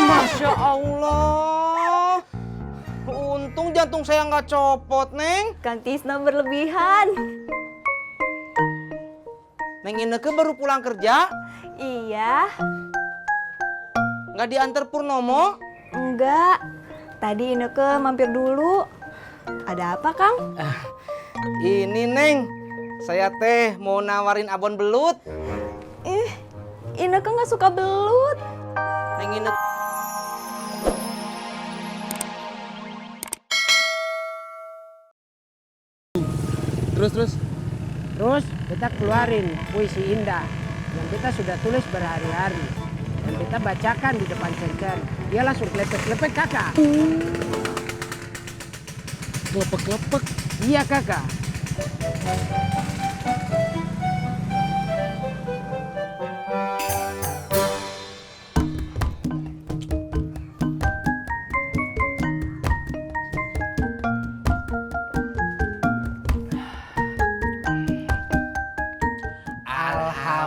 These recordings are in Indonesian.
Masya Allah. Untung jantung saya nggak copot, Neng. Kang Tisna berlebihan. Neng Ineke baru pulang kerja? Iya. Nggak diantar Purnomo? Enggak. Tadi Ineke mampir dulu. Ada apa, Kang? Ini, Neng. Saya teh mau nawarin abon belut. Ineke nggak suka belut. Neng Ineke. Terus kita keluarin puisi indah yang kita sudah tulis berhari-hari dan kita bacakan di depan Cen. Dia langsung klepek-klepek kakak. Klepek-klepek. Iya kakak.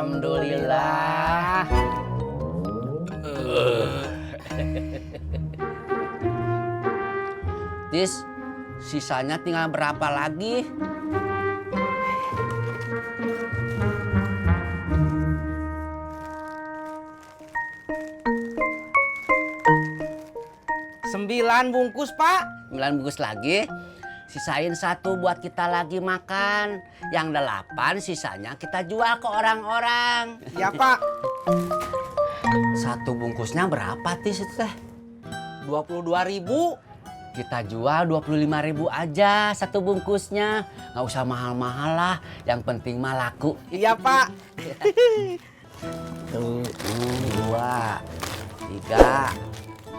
Alhamdulillah. Tis, sisanya tinggal berapa lagi? Sembilan bungkus, Pak. 9 bungkus lagi. Sisain 1 buat kita lagi makan. Yang 8 sisanya kita jual ke orang-orang. Ya, Pak. 1 bungkusnya berapa Tis itu teh? 22.000. Kita jual 25.000 aja 1 bungkusnya. Nggak usah mahal-mahal lah. Yang penting mah laku. Iya, Pak. 1, 2, 3,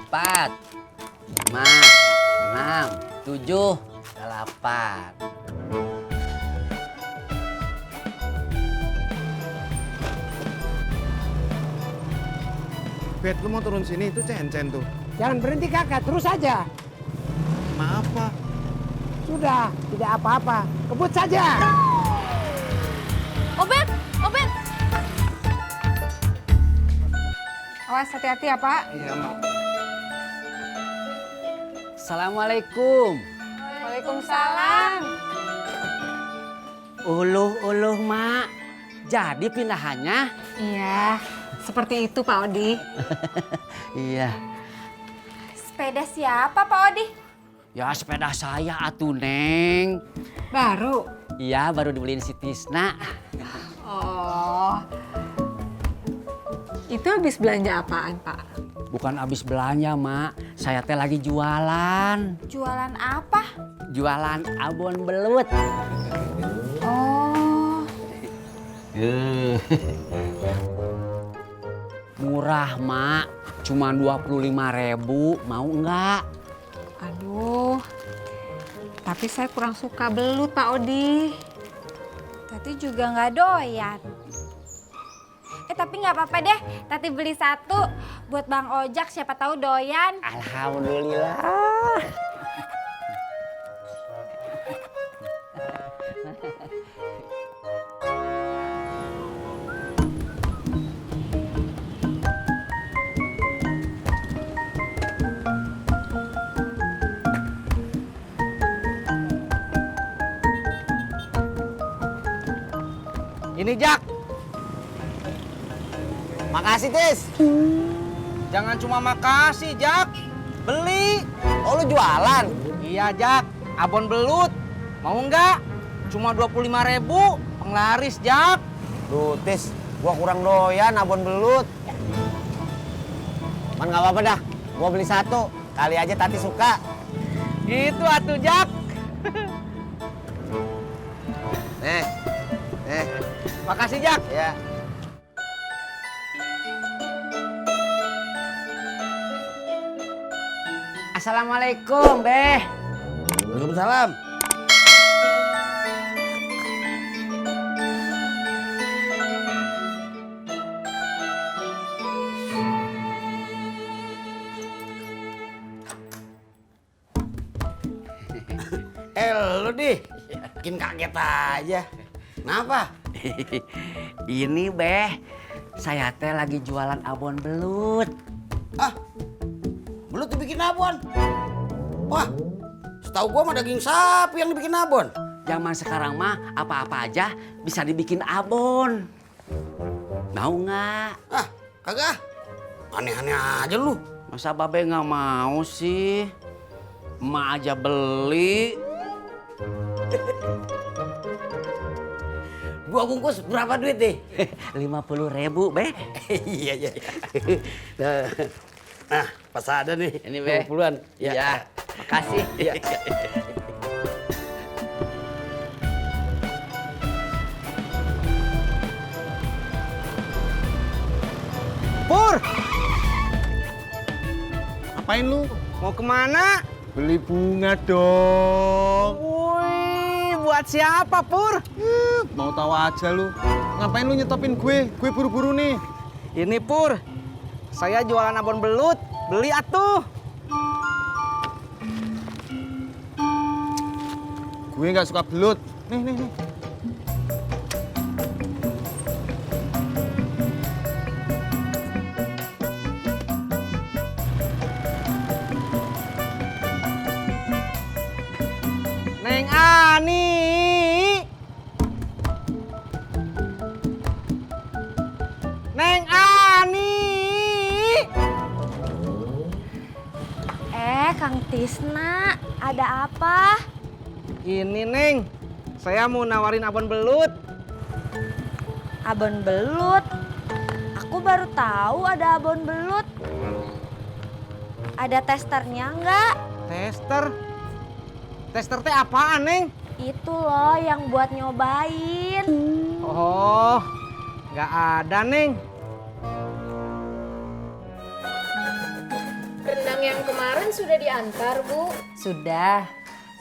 4, 5, 6, 7, 8. Bet, lu mau turun sini, itu Cen tuh. Jangan berhenti kakak, terus aja. Maaf, Pak. Sudah, tidak apa-apa. Kebut saja. Obet, Obet. Awas hati-hati ya, Pak. Iya, Mak. Assalamualaikum. Waalaikumsalam. Uluh mak. Jadi pindahannya? Iya, seperti itu Pak Odi. Iya. Sepeda siapa Pak Odi? Ya sepeda saya atuh Neng. Baru. Iya baru dibeliin si Tisna. Oh. Itu habis belanja apaan, Pak? Bukan habis belanja mak. Saya teh lagi jualan. Jualan apa? Jualan abon belut. Oh. Murah mak. Cuma 25.000. Mau enggak? Aduh. Tapi saya kurang suka belut, Pak Odi. Tati juga nggak doyan. Tapi nggak apa-apa deh. Tati beli 1 buat Bang Ojak, siapa tahu doyan. Alhamdulillah. Ini Jak. Makasih, Tis. Jangan cuma makasih, Jak. Beli. Oh, lu jualan? Iya, Jak. Abon belut. Mau nggak? Cuma 25.000. Penglaris, Jak. Duh, Tis, gua kurang doyan abon belut. Man nggak apa-apa dah. Gua beli 1. Kali aja Tati suka. Gitu atuh, Jak. Nih. Makasih, Jak. Ya. Assalamualaikum Beh. Waalaikumsalam. Lu di, bikin kaget aja. Kenapa? Ini Beh, saya teh lagi jualan abon belut. Ah, Belut dibikin abon. Wah, setahu gua mah daging sapi yang dibikin abon. Zaman sekarang mah apa-apa aja bisa dibikin abon. Mau nggak? Ah, kagak. Aneh-aneh aja lu. Masa babe nggak mau sih? Emak aja beli. 2 bungkus berapa duit nih? 50.000 be. Iya, iya. Nah, pas ada nih. Ini be. 20-an. Ya. Makasih. Iya. Pur, Ngapain lu? mau kemana? Beli bunga dong. Wih, buat siapa Pur? Mau tahu aja lu. Ngapain lu nyetopin gue? Gue buru-buru nih. Ini Pur, saya jualan abon belut, beli atuh. Gue nggak suka belut. Nih. Neng Ani. Neng Ani. Kang Tisna, ada apa? Ini Neng, saya mau nawarin abon belut. Abon belut? Aku baru tahu ada abon belut. Ada testernya nggak? Tester? Tester teh apaan Neng? Itu loh yang buat nyobain. Oh, nggak ada Neng. Rendang yang kemarin sudah diantar, Bu. Sudah.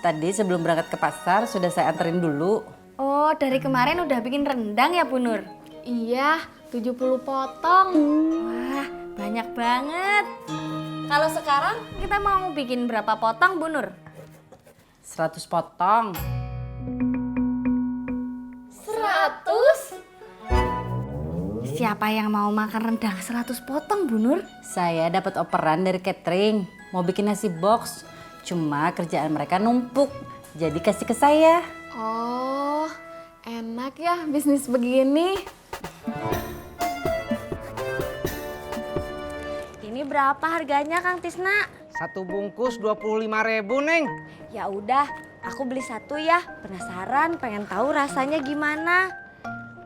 Tadi sebelum berangkat ke pasar sudah saya anterin dulu. Oh, dari kemarin udah bikin rendang ya, Bu Nur? Iya, 70 potong. Wah, banyak banget. Kalau sekarang kita mau bikin berapa potong, Bu Nur? 100 potong. 100? Siapa yang mau makan rendang 100 potong, Bu Nur? Saya dapat operan dari catering. Mau bikin nasi box. Cuma kerjaan mereka numpuk. Jadi kasih ke saya. Oh, enak ya bisnis begini. Ini berapa harganya Kang Tisna? Satu bungkus 25.000 Neng. Ya udah, aku beli satu ya. Penasaran, pengen tahu rasanya gimana.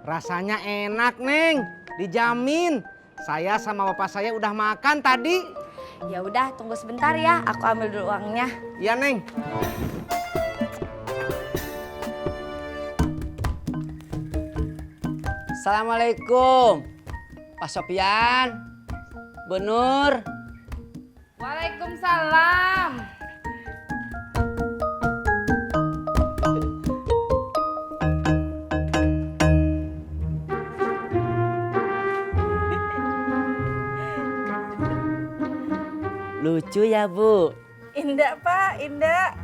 Rasanya enak Neng, dijamin. Saya sama bapak saya udah makan tadi. Ya udah, tunggu sebentar ya. Aku ambil dulu uangnya. Iya Neng. Assalamualaikum. Pak Sopyan. Bu Nur. Waalaikumsalam. Lucu ya, Bu. Indah, Pak. Indah.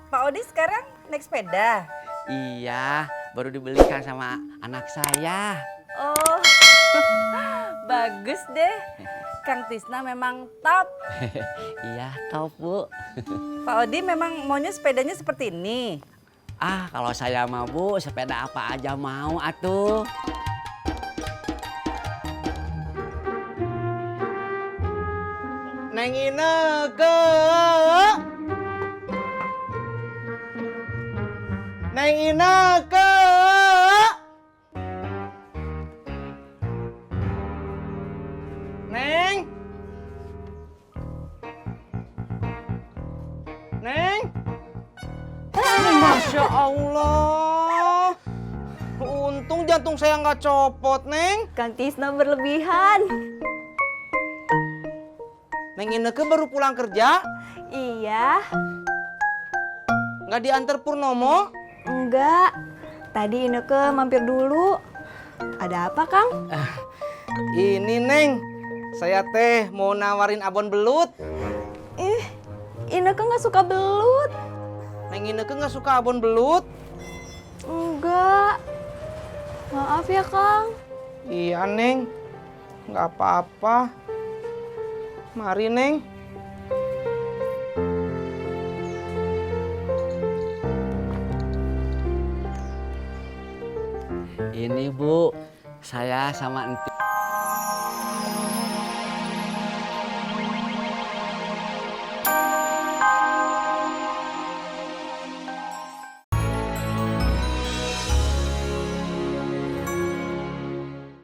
Pak Odi sekarang naik sepeda. Iya, baru dibelikan sama anak saya. Oh, bagus deh. Kang Tisna memang top. Iya, top, Bu. Pak Odi memang maunya sepedanya seperti ini. Ah, kalau saya mah, Bu, sepeda apa aja mau atuh. Neng Ineke. Neng Ineke. Neng. Neng. Masya Allah. Untung jantung saya nggak copot, Neng. Kang Tisna berlebihan. Neng Ineke baru pulang kerja, Iya, nggak diantar Purnomo. enggak. Tadi Ineke mampir dulu. Ada apa, Kang? Ini Neng, saya teh mau nawarin abon belut. Ineke nggak suka belut. Neng Ineke nggak suka abon belut. Enggak. Maaf ya, Kang. Iya Neng, nggak apa-apa. Mari, Neng. Ini Bu, saya sama Entin